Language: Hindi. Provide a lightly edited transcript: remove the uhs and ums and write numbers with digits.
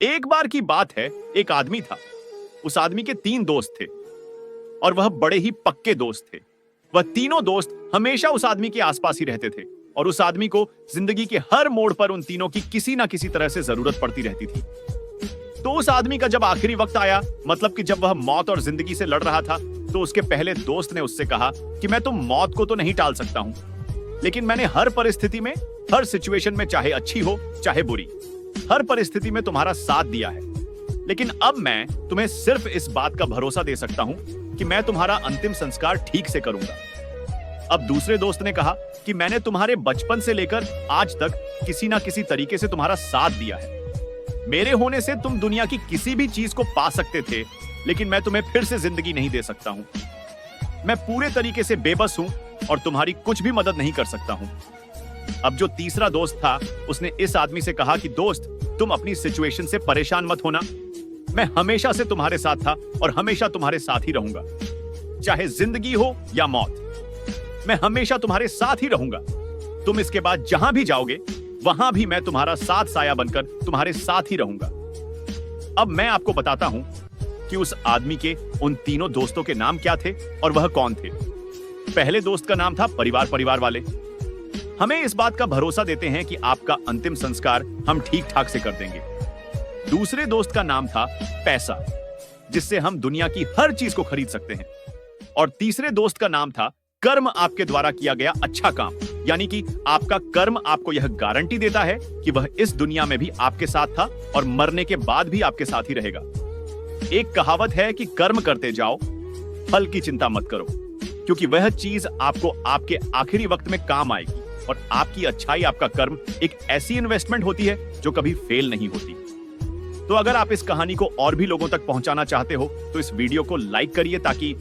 एक बार की बात है, एक आदमी था। उस आदमी के 3 दोस्त थे और वह बड़े ही पक्के दोस्त थे। वह तीनों दोस्त हमेशा उस आदमी के आसपास ही रहते थे और उस आदमी को जिंदगी के हर मोड़ पर उन तीनों की किसी ना किसी तरह से जरूरत पड़ती रहती थी। तो उस आदमी का जब आखिरी वक्त आया, मतलब कि जब वह मौत और जिंदगी से लड़ रहा था, तो उसके पहले दोस्त ने उससे कहा कि मैं तो मौत को तो नहीं टाल सकता हूं, लेकिन मैंने हर परिस्थिति में, हर सिचुएशन में, चाहे अच्छी हो चाहे बुरी, हर परिस्थिति में तुम्हारा साथ दिया है। लेकिन अब मैं तुम्हें सिर्फ इस बात का भरोसा दे सकता हूं कि मैं तुम्हारा अंतिम संस्कार ठीक से करूंगा। अब दूसरे दोस्त ने कहा कि मैंने तुम्हारे बचपन से लेकर आज तक किसी ना किसी तरीके से तुम्हारा साथ दिया है। मेरे होने से तुम दुनिया की किसी भी चीज को पा सकते थे, लेकिन मैं तुम्हें फिर से जिंदगी नहीं दे सकता हूं। मैं पूरे तरीके से बेबस हूं और तुम्हारी कुछ भी मदद नहीं कर सकता हूं। अब जो तीसरा दोस्त था, उसने इस आदमी से कहा कि दोस्त, तुम अपनी सिचुएशन से परेशान मत होना। मैं हमेशा से तुम्हारे साथ था और हमेशा तुम्हारे साथ ही रहूंगा, चाहे जिंदगी हो या मौत। मैं हमेशा तुम्हारे साथ ही रहूंगा। तुम इसके बाद जहां भी जाओगे, वहां भी मैं तुम्हारा साथ साया बनकर तुम्हारे साथ ही रहूंगा। अब मैं आपको बताता हूं कि उस आदमी के उन तीनों दोस्तों के नाम क्या थे और वह कौन थे। पहले दोस्त का नाम था परिवार वाले। हमें इस बात का भरोसा देते हैं कि आपका अंतिम संस्कार हम ठीक ठाक से कर देंगे। दूसरे दोस्त का नाम था पैसा, जिससे हम दुनिया की हर चीज को खरीद सकते हैं। और तीसरे दोस्त का नाम था कर्म, आपके द्वारा किया गया अच्छा काम, यानी कि आपका कर्म आपको यह गारंटी देता है कि वह इस दुनिया में भी आपके साथ था और मरने के बाद भी आपके साथ ही रहेगा। एक कहावत है कि कर्म करते जाओ, फल की चिंता मत करो, क्योंकि वह चीज आपको आपके आखिरी वक्त में काम आएगी। और आपकी अच्छाई, आपका कर्म एक ऐसी इन्वेस्टमेंट होती है जो कभी फेल नहीं होती। तो अगर आप इस कहानी को और भी लोगों तक पहुंचाना चाहते हो, तो इस वीडियो को लाइक करिए ताकि